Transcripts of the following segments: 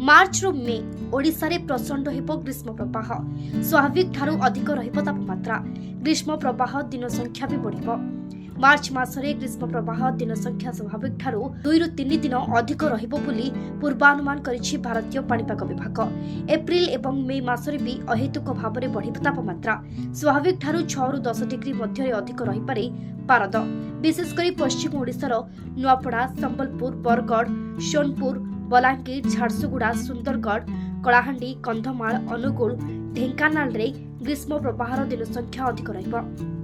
मार्च रो मे ओडिशा रे प्रचंड हेबो ग्रीष्म प्रवाह स्वाभाविक ठारू अधिक रहिबो तापमात्रा ग्रीष्म प्रवाह दिन संख्या भी बढ़िबो। मार्च मासरे ग्रीष्म प्रवाह दिन संख्या स्वाभाविक ठारू 2 रु 3 दिन अधिक रहिबो बोली पूर्वानुमान करिछि भारतीय पाणीपाग विभाग। एप्रिल एवं मे मासरे भी अहेतुक भाबरे बढ़िबो तापमात्रा स्वाभाविक ठारू 6 रु 10 डिग्री मध्य अधिक रहि पारे पारद। विशेष करी पश्चिम ओडिशार नुआपड़ा, संबलपुर, बरगढ़, सोनपुर, बलांगीर, झारसुगुड़ा, सुंदरगढ़, कलाहांडी, कंधमाल, अनुगुल, ढेंकानाल रे ग्रीष्म प्रवाहर दिन संख्या अधिक रहिबो।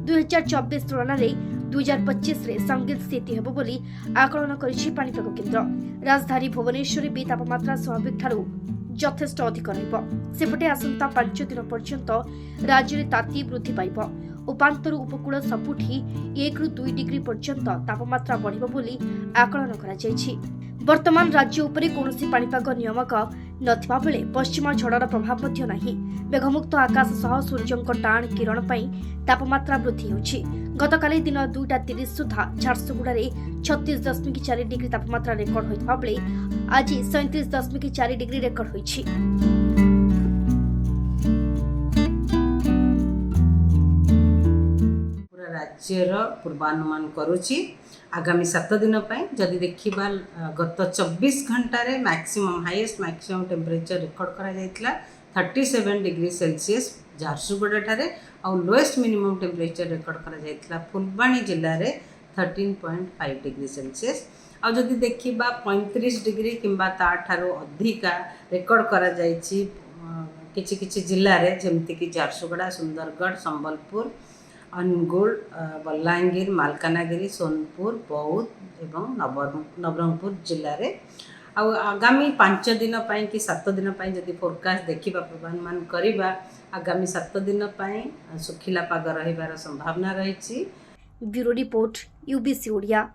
2024 तुलना रे 2025 रे संगीत स्थिति हेबो बोली आकलन करिछि पाणीपाग केन्द्र। राजधानी भुवनेश्वर भी तापमात्रा स्वाभाविक ठारू यथेष्ट अधिक रहिबो। सेपटे आसंता 5 दिन पर्यंत राज्य रे ताती वृद्धि पाइबो। उपांतर उपकूल सबुठी 1 रु 2 डिग्री पर्यंत तापमात्रा बढ़िबो बोली आकलन करा जायछि। वर्तमान राज्य उपरे कोनोसी पाणीपाग नियमक नथिबा बेले पश्चिम झड़र प्रभाव मध्य नाही। मेघमुक्त आकाश सह सूर्यंक टाण किरण पई तापमात्रा वृद्धि होछि। गतकाली दिन 2:30 सुधा झारसुगुड़ा रे 36.4 डिग्री तापमात्रा रेकर्ड होइतबा बेले आज 37.4 डिग्री रेकर्ड होइछि। राज्यर पूर्वानुमान करुच्ची आगामी 7 दिन जदि देखा गत 24 घंटे maximum highest maximum temperature record करा जायतिला 37 डिग्री सेल्सियस झारसुगुड़ा ठारे और लोएस्ट मिनिमम टेम्परेचर रिकॉर्ड करा जायतिला फुलबाणी जिल्ला रे 13.5 डिग्री सेल्सियस और जदि देखा 35 डिग्री किंबा ताठारो अधिका रिकॉर्ड करा जायछि किछि जिल्ला रे जेमति कि झारसुगुड़ा, सुंदरगढ़, संबलपुर, अनुगुल, बलांगीर, मालकानगिरी, सोनपुर, बौद्ध एवं नवरंगपुर जिले में आगामी 5 दिन कि 7 दिन जदि फोरकास्ट देखा पूर्वानुमान करवा आगामी 7 दिन सुखिला पाग रहिबार संभावना रही। Bureau report UBC Odia.